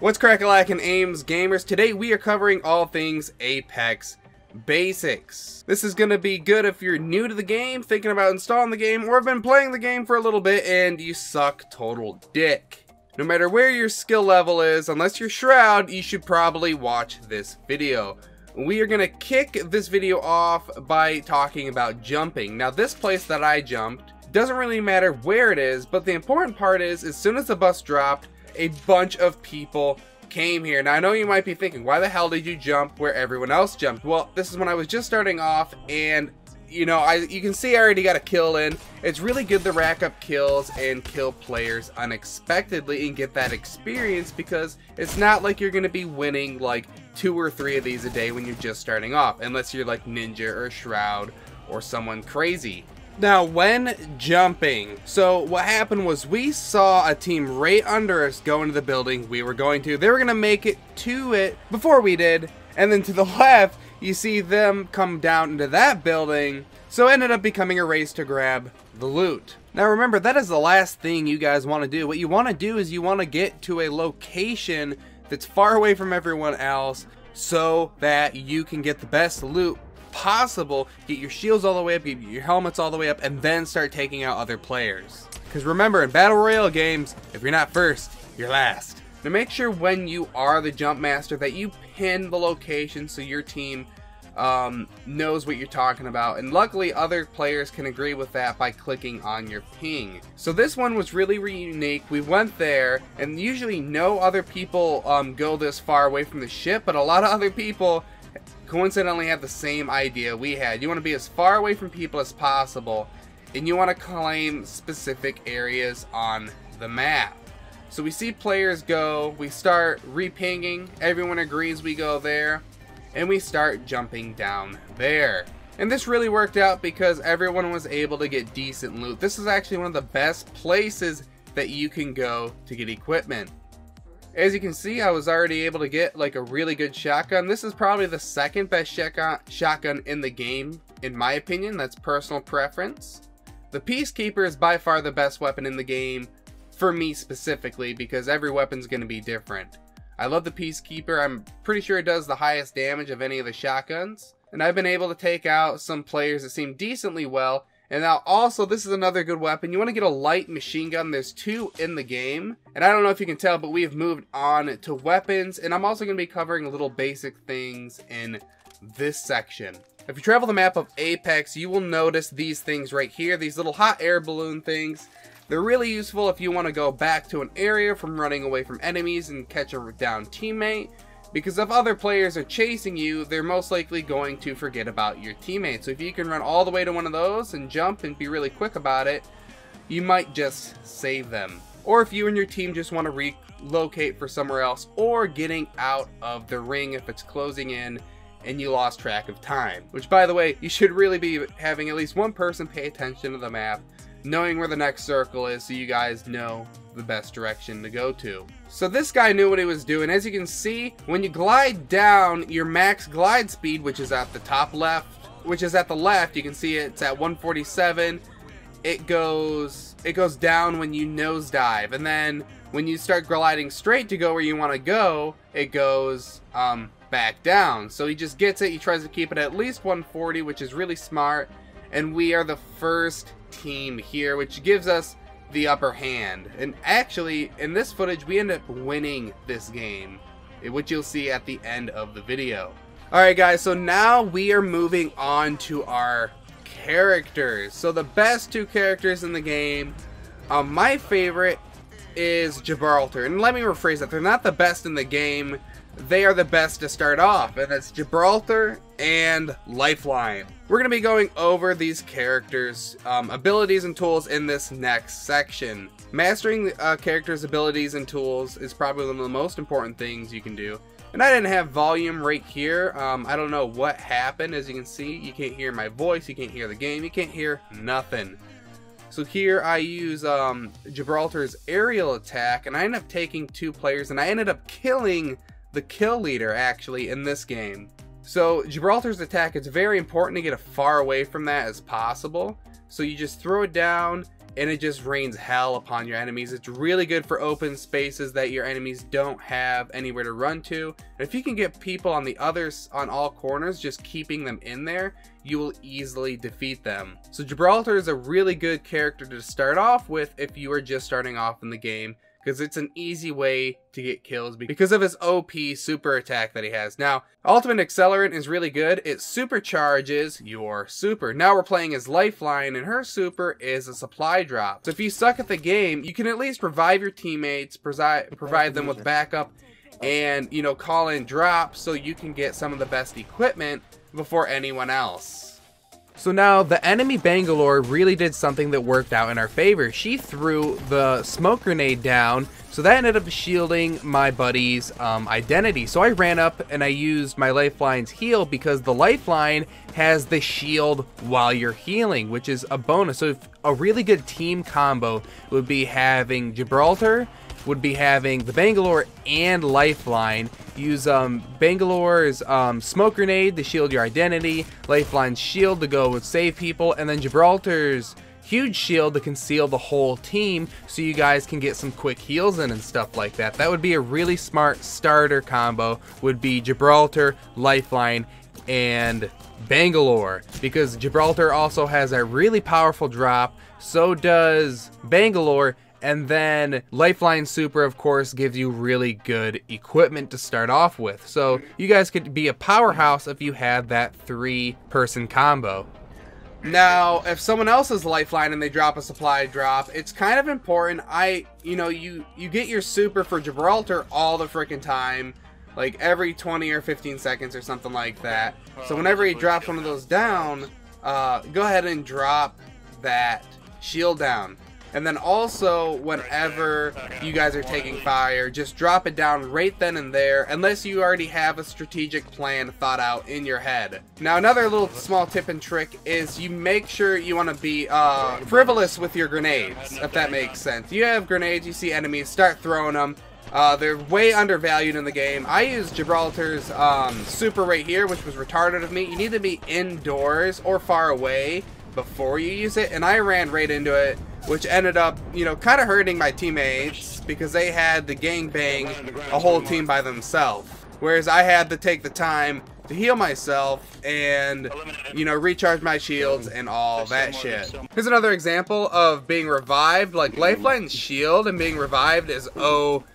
What's crack-a-lackin' Ames gamers? Today we are covering all things Apex basics. This is gonna be good if you're new to the game, thinking about installing the game, or have been playing the game for a little bit and you suck total dick. No matter where your skill level is, unless you're Shroud, you should probably watch this video. We are gonna kick this video off by talking about jumping. Now this place that I jumped, doesn't really matter where it is, but the important part is, as soon as the bus dropped, a bunch of people came here. Now I know you might be thinking, why the hell did you jump where everyone else jumped? Well, this is when I was just starting off, and you know, you can see I already got a kill in. It's really good to rack up kills and kill players unexpectedly and get that experience, because it's not like you're gonna be winning like 2 or 3 of these a day when you're just starting off, unless you're like Ninja or Shroud or someone crazy. Now when jumping, so what happened was we saw a team right under us go into the building we were going to. They were gonna make it to it before we did, and then to the left you see them come down into that building, so it ended up becoming a race to grab the loot. Now remember, that is the last thing you guys want to do. What you want to do is you want to get to a location that's far away from everyone else so that you can get the best loot possible, get your shields all the way up, get your helmets all the way up, and then start taking out other players. Because remember, in Battle Royale games, if you're not first, you're last. Now make sure when you are the jump master that you pin the location so your team knows what you're talking about, and luckily other players can agree with that by clicking on your ping. So this one was really unique. We went there, and usually no other people go this far away from the ship, but a lot of other people coincidentally have the same idea we had. You want to be as far away from people as possible, and you want to claim specific areas on the map. So we see players go, we start repinging, everyone agrees we go there, and we start jumping down there. And this really worked out because everyone was able to get decent loot. This is actually one of the best places that you can go to get equipment. As you can see, I was already able to get like a really good shotgun. This is probably the second best shotgun in the game, in my opinion. That's personal preference. The Peacekeeper is by far the best weapon in the game, for me specifically, because every weapon's going to be different. I love the Peacekeeper. I'm pretty sure it does the highest damage of any of the shotguns. And I've been able to take out some players that seem decently well. And now also, this is another good weapon. You want to get a light machine gun. There's 2 in the game. And I don't know if you can tell, but we have moved on to weapons. And I'm also going to be covering little basic things in this section. If you travel the map of Apex, you will notice these things right here. These little hot air balloon things. They're really useful if you want to go back to an area from running away from enemies and catch a down teammate. Because if other players are chasing you, they're most likely going to forget about your teammate. So if you can run all the way to one of those and jump and be really quick about it, you might just save them. Or if you and your team just want to relocate for somewhere else, or getting out of the ring if it's closing in and you lost track of time. Which, by the way, you should really be having at least one person pay attention to the map, knowing where the next circle is, so you guys know the best direction to go to. So this guy knew what he was doing. As you can see, when you glide down, your max glide speed, which is at the top left, which is at the left, you can see it's at 147. It goes down when you nosedive, and then when you start gliding straight to go where you want to go, it goes back down. So he just gets it. He tries to keep it at least 140, which is really smart. And we are the first team here, which gives us the upper hand. And actually, in this footage, we end up winning this game, which you'll see at the end of the video. Alright guys, so now we are moving on to our characters. So the best 2 characters in the game, my favorite is Gibraltar. And let me rephrase that, they're not the best in the game, they are the best to start off, and that's Gibraltar and Lifeline. We're going to be going over these characters' abilities and tools in this next section. Mastering the characters' abilities and tools is probably one of the most important things you can do. And I didn't have volume right here. I don't know what happened. As you can see, you can't hear my voice, you can't hear the game, you can't hear nothing. So here I use Gibraltar's aerial attack, and I ended up taking 2 players, and I ended up killing the kill leader actually in this game. So Gibraltar's attack, it's very important to get as far away from that as possible. So you just throw it down and it just rains hell upon your enemies. It's really good for open spaces that your enemies don't have anywhere to run to. And if you can get people on the others on all corners, just keeping them in there, you will easily defeat them. So Gibraltar is a really good character to start off with if you are just starting off in the game, because it's an easy way to get kills because of his OP super attack that he has. Now, Ultimate Accelerant is really good. It supercharges your super. Now we're playing as Lifeline, and her super is a supply drop. So if you suck at the game, you can at least revive your teammates, provide them with backup, and, you know, call in drops so you can get some of the best equipment before anyone else. So now the enemy Bangalore really did something that worked out in our favor. She threw the smoke grenade down, so that ended up shielding my buddy's identity. So I ran up and I used my Lifeline's heal because the Lifeline has the shield while you're healing, which is a bonus. So if a really good team combo would be having Gibraltar, would be having the Bangalore and Lifeline. Use Bangalore's smoke grenade to shield your identity, Lifeline's shield to go and save people, and then Gibraltar's huge shield to conceal the whole team so you guys can get some quick heals in and stuff like that. That would be a really smart starter combo, would be Gibraltar, Lifeline, and Bangalore, because Gibraltar also has a really powerful drop, so does Bangalore. And then Lifeline Super, of course, gives you really good equipment to start off with. So you guys could be a powerhouse if you had that 3-person combo. Now, if someone else is Lifeline and they drop a supply drop, it's kind of important. You get your super for Gibraltar all the freaking time, like every 20 or 15 seconds or something like that. So whenever he drops one of those down, go ahead and drop that shield down. And then also, whenever you guys are taking fire, just drop it down right then and there, unless you already have a strategic plan thought out in your head. Now, another little small tip and trick is you make sure you want to be frivolous with your grenades, if that makes sense. You have grenades, you see enemies, start throwing them. They're way undervalued in the game. I used Gibraltar's super right here, which was retarded of me. You need to be indoors or far away before you use it, and I ran right into it, which ended up, you know, kind of hurting my teammates because they had to gangbang a whole team by themselves, whereas I had to take the time to heal myself and, you know, recharge my shields and all that shit. Here's another example of being revived. Like, Lifeline's shield and being revived is OP.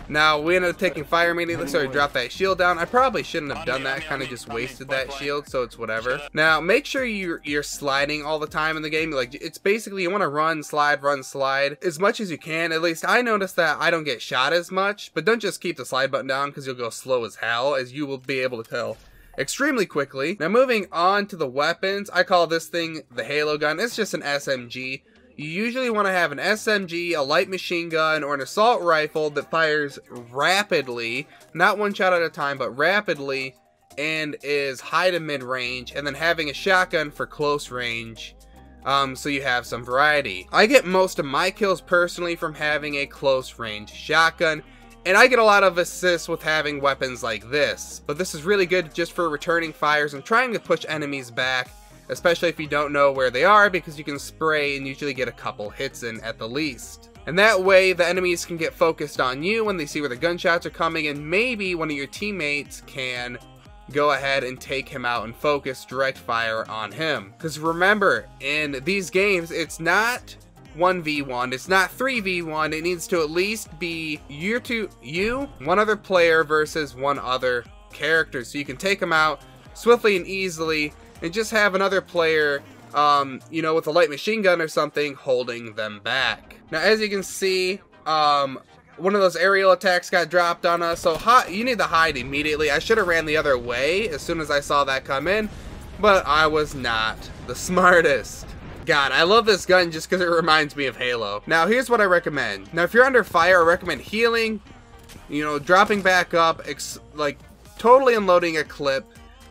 Now, we ended up taking fire immediately, so I dropped that shield down. I probably shouldn't have done that, kind of just wasted that shield, so it's whatever. Now, make sure you're sliding all the time in the game. Like, it's basically, you want to run, slide, as much as you can. At least I noticed that I don't get shot as much, but don't just keep the slide button down because you'll go slow as hell, as you will be able to tell extremely quickly. Now, moving on to the weapons, I call this thing the Halo gun. It's just an SMG. You usually want to have an SMG, a light machine gun, or an assault rifle that fires rapidly, not one shot at a time, but rapidly, and is high to mid range, and then having a shotgun for close range, so you have some variety. I get most of my kills personally from having a close range shotgun, and I get a lot of assists with having weapons like this, but this is really good just for returning fires and trying to push enemies back, especially if you don't know where they are, because you can spray and usually get a couple hits in at the least. And that way, the enemies can get focused on you when they see where the gunshots are coming, and maybe one of your teammates can go ahead and take him out and focus direct fire on him. Because remember, in these games, it's not 1v1, it's not 3v1, it needs to at least be you, one other player versus one other character, so you can take them out swiftly and easily, and just have another player, you know, with a light machine gun or something, holding them back. Now, as you can see, one of those aerial attacks got dropped on us, so you need to hide immediately. I should have ran the other way as soon as I saw that come in, but I was not the smartest. God, I love this gun just because it reminds me of Halo. Now, here's what I recommend. Now, if you're under fire, I recommend healing, you know, dropping back up, like totally unloading a clip,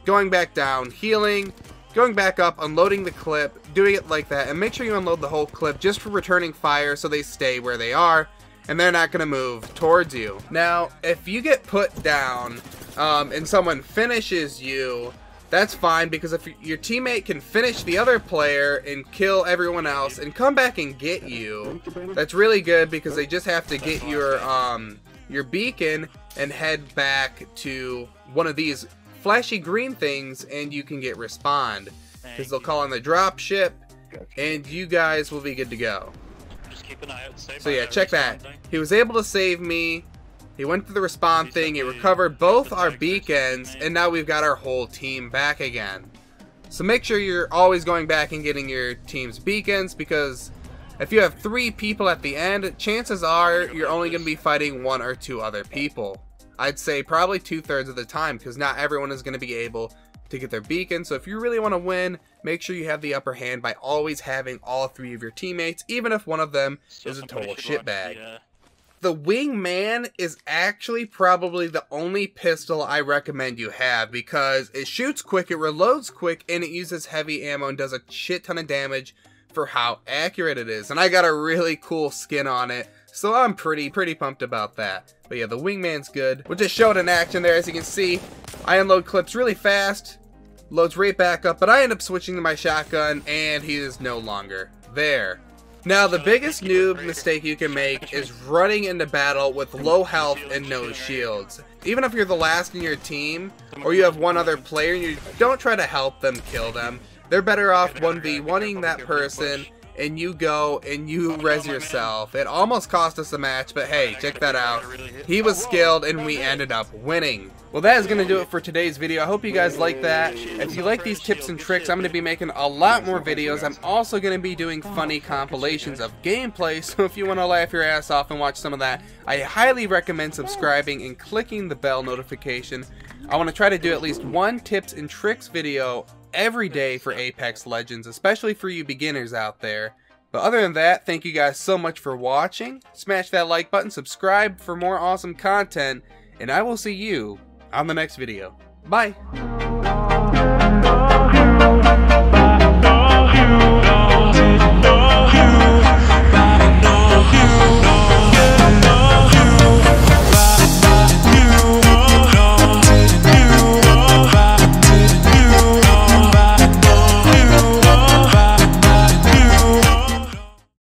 going back down, healing, going back up, unloading the clip, doing it like that, and make sure you unload the whole clip just for returning fire so they stay where they are, and they're not going to move towards you. Now, if you get put down, and someone finishes you, that's fine, because if your teammate can finish the other player and kill everyone else and come back and get you, that's really good, because they just have to get your beacon and head back to one of these flashy green things, and you can get respawned, because they'll call on the drop ship and you guys will be good to go. Just keep an eye out. So yeah, check that. He was able to save me. He went to the respawn thing, he recovered both our beacons, and now we've got our whole team back again. So make sure you're always going back and getting your team's beacons, because if you have 3 people at the end, chances are you're only going to be fighting 1 or 2 other people. I'd say probably 2/3 of the time, because not everyone is going to be able to get their beacon. So if you really want to win, make sure you have the upper hand by always having all 3 of your teammates, even if one of them is a total shitbag. The wingman is actually probably the only pistol I recommend you have, because it shoots quick, it reloads quick, and it uses heavy ammo and does a shit ton of damage for how accurate it is. And I got a really cool skin on it, so I'm pretty pumped about that. But yeah, the wingman's good. We'll just show it in action there. As you can see, I unload clips really fast, loads right back up, but I end up switching to my shotgun, and he is no longer there. Now, the biggest noob mistake you can make is running into battle with low health and no shields. Even if you're the last in your team, or you have one other player, and you don't try to help them kill them. They're better off 1v1ing that person, and you go and you res yourself. It almost cost us a match, but hey, check that out. He was skilled and we ended up winning. Well, that is going to do it for today's video. I hope you guys like that. If you like these tips and tricks, I'm going to be making a lot more videos. I'm also going to be doing funny compilations of gameplay, so if you want to laugh your ass off and watch some of that, I highly recommend subscribing and clicking the bell notification. I want to try to do at least 1 tips and tricks video every day for Apex Legends, especially for you beginners out there. But other than that, thank you guys so much for watching. Smash that like button, subscribe for more awesome content, and I will see you on the next video. Bye!